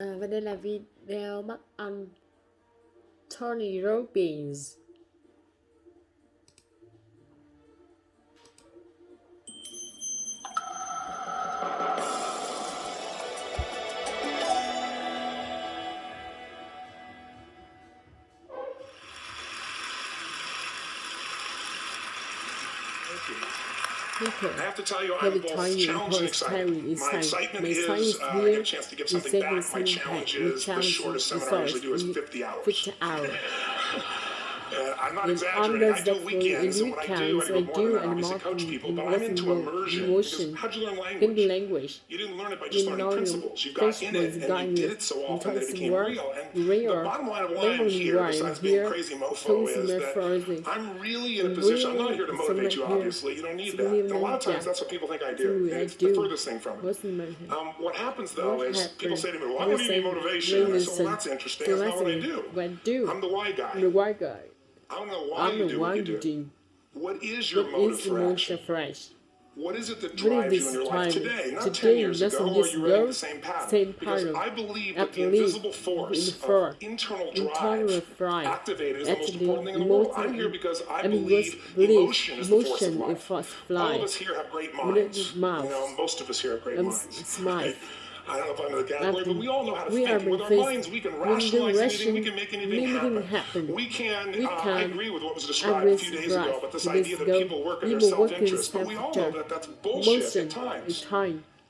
Và đây là video bắt anh TonyRobbins. I have to tell you, I'm both challenged and excited. My excitement is I get a chance to give something back. My challenge is the shortest seminar I usually do is 50 hours. I'm not exaggerating. I do weekends, and what I do more than obviously coach people, but I'm into immersion. Because how'd you learn language? You didn't learn it by just learning principles. You got in it, and you did it so often that it became real. And the bottom line of why I'm here, besides being a crazy mofo, is that I'm really in a position. I'm not here to motivate you, obviously. You don't need that. And a lot of times, that's what people think I do. And it's the furthest thing from it. What happens, though, is people say to me, well, I don't need any motivation. And I say, well, that's interesting. That's not what I do. I'm the why guy. I don't know why you do what you do. What is your motive for action? What is it that drives you in your life today? Not 10 years ago, or you running the same path. Because I believe that the invisible force of internal drive activated is the most important thing in the world. I'm here because I believe emotion is the force of life. All of us here have great minds. You know, most of us here have great minds. Right? I don't know if I'm in the category, but we all know how to think. With our minds, we can rationalize anything, we can make anything happen. We can, I agree with what was described a few days ago about this idea that people work in their self-interest, but we all know that that's bullshit at times.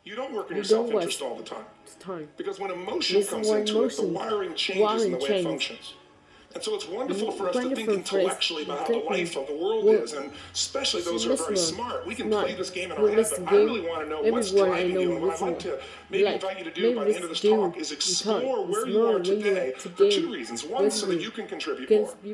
You don't work in your self-interest all the time. Because when emotion comes into it, the wiring changes in the way it functions. And so it's wonderful for us to think intellectually about how the life of the world is, and especially those who are very smart. We can play this game in our head, but I really want to know what's driving you. And what I'd like to maybe invite you to do by the end of this talk is explore where you are today for two reasons. One, so that you can contribute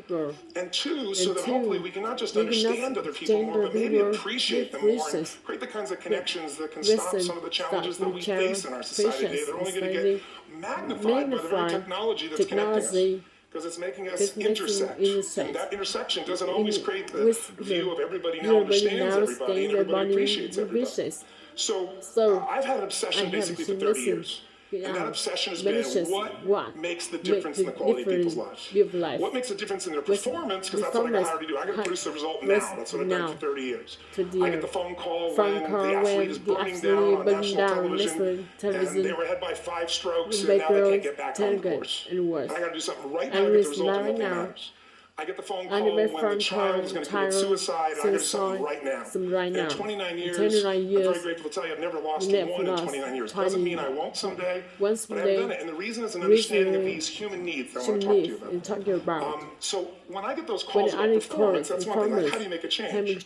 more. And two, so that hopefully we can not just understand other people more, but maybe appreciate them more and create the kinds of connections that can stop some of the challenges that we face in our society today. They're only going to get magnified by the very technology that's connecting us. Because it's making us intersect. And that intersection doesn't always create the view of everybody now understands everybody and everybody appreciates everybody. So I've had an obsession basically for 30 years. And that obsession has been what makes the difference in the quality of people's lives. What makes a difference in their performance, because that's what I got hired to do. I got to produce the result now. That's what I've done for 30 years. I get the phone call when the athlete is burning down on national television, and they were ahead by 5 strokes, and now they can't get back on the course. And I got to do something right now to get the result in multi-matters. I get the phone call when the child is going to commit suicide, and I got to do something right now. In 29 years, I'm very grateful to tell you I've never lost one in 29 years. Doesn't mean I won't someday, but I haven't done it. And the reason is an understanding of these human needs that I want to talk to you about. So when I get those calls about performance, that's one thing, like how do you make a change?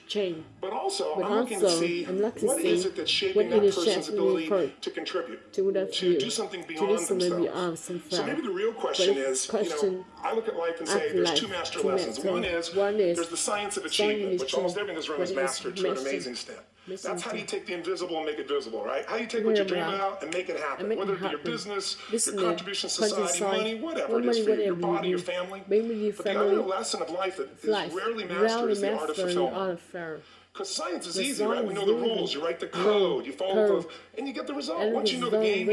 But also, I'm looking to see what is it that's shaping that person's ability to contribute, to do something beyond themselves. So maybe the real question is, I look at life and say there's 2 master lessons. One is there's the science of achievement, which almost everyone in this room has mastered to an amazing extent. That's how do you take the invisible and make it visible, right? How do you take what you dream about and make it happen? Whether it be your business, your contribution to society, money, whatever it is for you, your body, your family. But the other lesson of life that is rarely mastered is the art of fulfillment. Because science is easy, right? We know the rules. You write the code, you follow and you get the result. Once you know the game,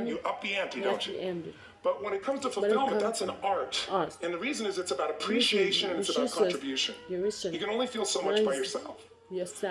you up the ante, don't you? But when it comes to fulfillment, that's an art. And the reason is it's about appreciation and it's about contribution. You can only feel so much by yourself.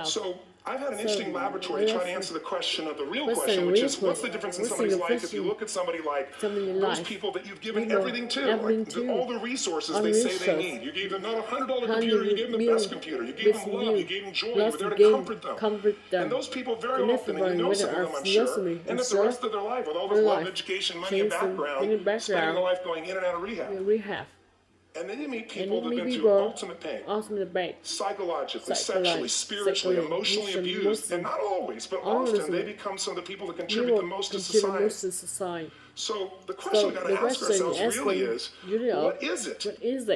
So I've had an interesting laboratory trying to answer the question of the real question, which is what's the difference in somebody's life if you look at somebody like those people that you've given everything to, like all the resources they say they need. You gave them not a $100 computer, you gave them the best computer. You gave them love, you gave them joy, you were there to comfort them. And those people very often, and you know some of them I'm sure, end up the rest of their life with all this love, education, money, and background, spending their life going in and out of rehab. And then you meet people that have been through ultimate pain, psychologically, sexually, spiritually, emotionally abused. And not always, but often they become some of the people that contribute the most to society. So the question we've got to ask ourselves really is, what is it?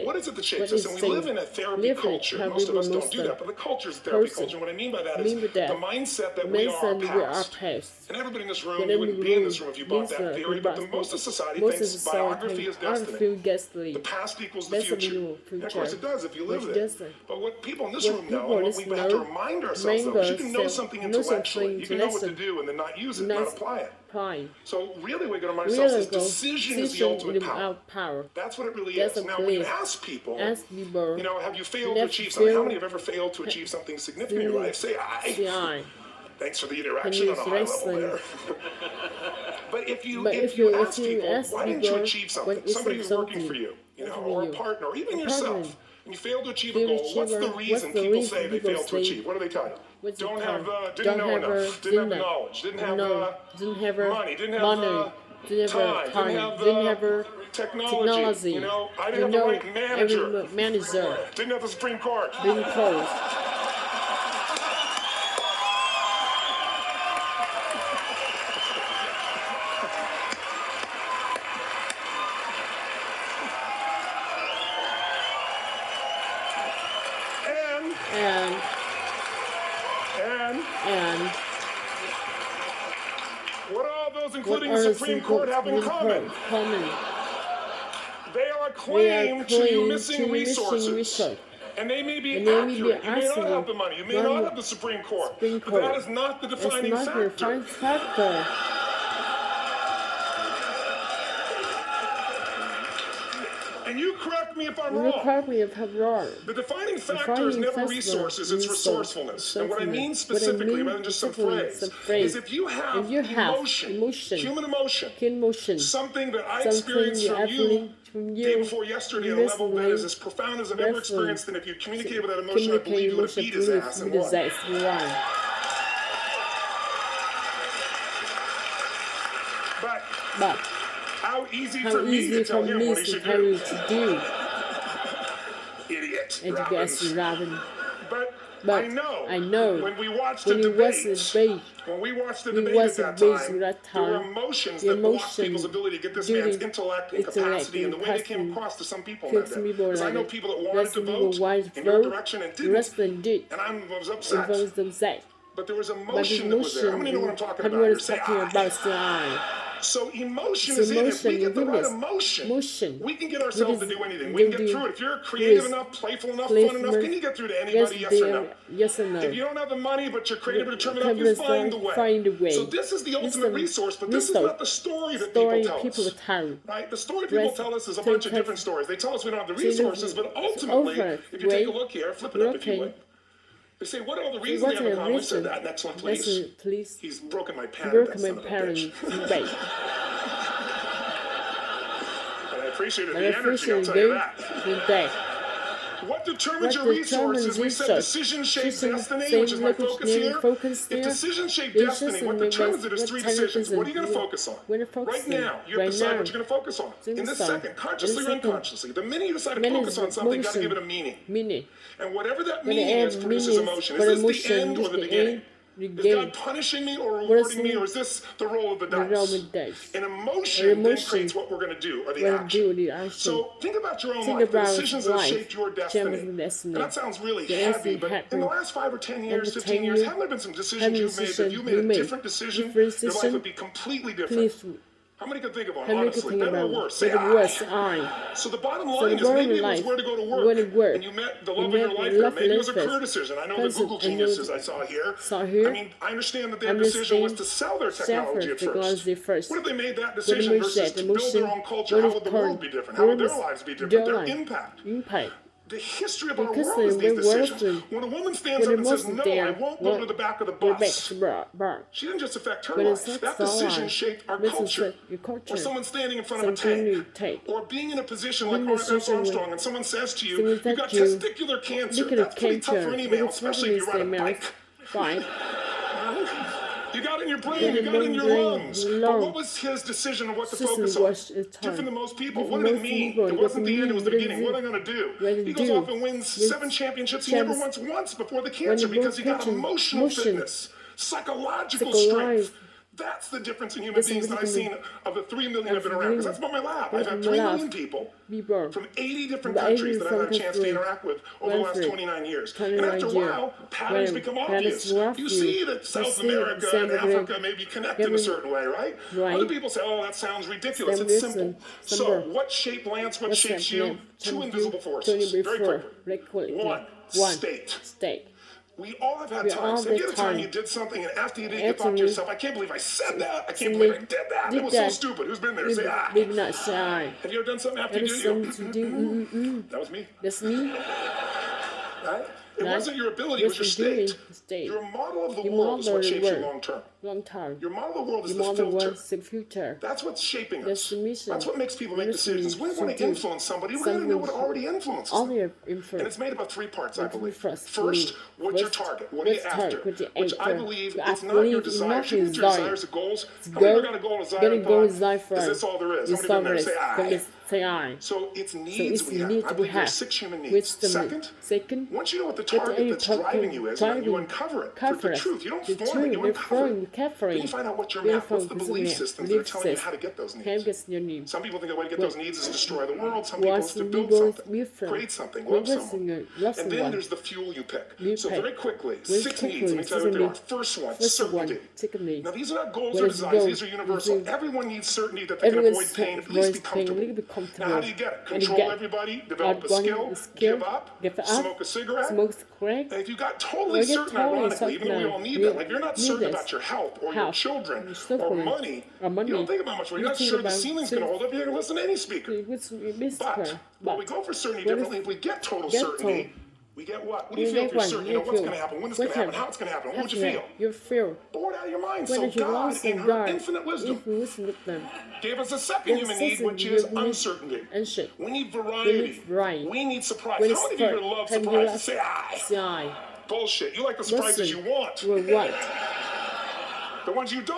What is it that shapes us? And we live in a therapy culture. Most of us don't do that, but the culture is a therapy culture. And what I mean by that is the mindset that we are our past. And everybody in this room, you wouldn't be in this room if you bought that theory, but the most of society thinks biography is destiny. The past equals the future. And of course it does if you live there. But what people in this room know, and what we have to remind ourselves of, is you can know something intellectually. You can know what to do and then not use it, not apply it. pride. So really we got to remind ourselves this decision is the ultimate power. That's what it really That's is. Now when you ask people, you know, have you failed to achieve something? How many have ever failed to achieve something significant in your life? Say I. Thanks for the interaction on a high level there. But if you ask people, why didn't you achieve something? Somebody who's working for you, you know, or a partner, or even yourself, and you fail to achieve a goal, what's the reason people say they failed to achieve? What do they tell you? Didn't know enough, didn't have the knowledge, didn't have money, didn't have time, didn't have technology, you know, I didn't have the right manager, didn't have the Supreme Court. And what are all those, including the Supreme Court, have in common? They are a claim to you missing resources. And they may be accurate. You may not have the money. You may not have the Supreme Court. But that is not the defining factor. And you correct me if I'm wrong. The defining factor is never resources, it's resourcefulness. And what I mean specifically, rather than just some phrase, is if you have emotion, human emotion, something that I experienced from you day before yesterday on a level that is as profound as I've ever experienced, and if you communicate with that emotion, I believe you would have beat his ass and won. But how easy for me to tell him what he should do. Idiot, Robbins. But I know when we watched the debate, when we watched the debate at that time, there were emotions that blocked people's ability to get this man's intellect and capacity, and the way they came across to some people that day. Because I know people that wanted to vote in your direction and didn't, and I was upset. But there was emotion that was there. How many know what I'm talking about? You're saying, so emotion is in it. If we get the right emotion, we can get ourselves to do anything. We can get through it. If you're creative enough, playful enough, fun enough, can you get through to anybody? Yes or no? If you don't have the money, but you're creative and determined enough, you find the way. So this is the ultimate resource, but this is not the story that people tell us. Right? The story people tell us is a bunch of different stories. They tell us we don't have the resources, but ultimately, if you take a look here, flip it up if you would. They say, what are all the reasons they have in common? We said that. Next one, please. He's broken my pattern. But I appreciated the energy, I'll tell you that. What determines your resources? We said decision shapes destiny, which is my focus here. If decision shapes destiny, what determines it is three decisions. What are you going to focus on? Right now, you have to decide what you're going to focus on. In this second, consciously or unconsciously. The minute you decide to focus on something, you've got to give it a meaning. And whatever that meaning is produces emotion. Is this the end or the beginning? Is God punishing me or rewarding me, or is this the roll of the dice? And emotion then creates what we're going to do, or the action. So think about your own life, the decisions that have shaped your destiny. And that sounds really heavy, but in the last 5 or 10 years, 15 years, haven't there been some decisions you've made that if you made a different decision, your life would be completely different? How many can think of one, honestly? Better or worse? Say So the bottom line is maybe it was where to go to work. And you met the love of your life there. Maybe it was a career decision. I know the Google geniuses I saw here. I mean, I understand that their decision was to sell their technology at first. What if they made that decision versus to build their own culture? How would the world be different? How would their lives be different? Their impact. The history of our world is these decisions. When a woman stands up and says, no, I won't go to the back of the bus, she didn't just affect her life. That decision shaped our culture. Or someone standing in front of a tank. Or being in a position like Lance Armstrong and someone says to you, you've got testicular cancer. That's pretty tough for any male, especially if you ride a bike. You got it in your brain, you got it in your lungs. But what was his decision of what to focus on? Different than most people. What did it mean? It wasn't the end, it was the beginning. What am I going to do? He goes off and wins 7 championships he never won once before the cancer because he got emotional fitness, psychological strength. That's the difference in human beings that I've seen of the 3 million I've been around. Because that's about my lab. I've had 3 million people from 80 different countries that I've had a chance to interact with over the last 29 years. And after a while, patterns become obvious. You see that South America and Africa may be connected in a certain way, right? Other people say, oh, that sounds ridiculous. It's simple. So what shaped Lance? What shapes you? 2 invisible forces. Very quickly. 1, state. We all have had We all times. Have you have had a time time. you did something and after you did, you After thought to you- yourself, I can't believe I said that. I can't believe I did that. It was so stupid. Who's been there? Say, ah. Maybe not shy. Have you ever done something after Ever you did it? something to do, That was me. That's me. Right? It Right? wasn't your ability, it was your Doing state. Your model of the Your world is what model of the shapes you world. long term. Long time. Your model of the world is Your the model filter. was the future. That's what's shaping That's us. the mission. That's what makes people make Mission decisions. We want to to do influence somebody. We got to know what already influences All them. your And influence. it's made up of three parts, I believe. First, First, what's your target? What are you what's after? target? What you Which I after? believe I it's not your believe desires. not You your need your desire. desires, the goals. How Go- many of you got a goal, desire, Getting and goals, thought, desire, is this all there is? You Somebody been there, say, start aye. with say I. So it's needs it's we have. need I we believe there are have. 6 human needs. Which the Second, once you know what the What target any that's driving you is, then you driving- uncover it. For cover the it. truth. You don't The form it, truth, you you're uncover forming, it. covering. Then you find out what your Then map, what's the from belief map, systems that are telling you system. how to get those How needs. gets your need? Some people think the way to get those needs is to destroy the world. Some people What's is to the build legal something, difference? create something, We're love someone. love And then someone. there's the fuel you pick. You So pick. very quickly, Very 6 quickly, needs. Let me tell you what they are. 6 First one, First one, certainty. certainty. Now these are not goals What or is desires. goal? These are universal. These are- Everyone needs certainty that they can avoid pain, at least be comfortable. Now how do you get it? And you Control get everybody, develop a skill, give up, smoke a cigarette. smoke a cigarette. And if you got totally Well, you're certain, totally ironically, even though we certain, all need you that, like you're not need certain this. about your health or your Health, children your or children, money, or money. you don't think about much. You're You not think sure the about ceiling's going to hold up. You're going to listen to any speaker. But when we go for certainty What differently, if- if we get total get certainty, total. we get what? What do you You feel get if you're one, certain? you You know what's feel. going to happen, when it's What going to happen, happen? how it's going to happen. What would you feel? You feel. Bored out of your mind. When So did you God, lost in in her God, infinite wisdom, wisdom, gave us a second Yes, human need, second which is human need. uncertainty. Uncertainty. We need variety. variety. We need surprise. When How many of you here love have you surprises? lost- Say aye. Say aye. Bullshit. You like the surprises Listen, you want. We're what? The ones you don't.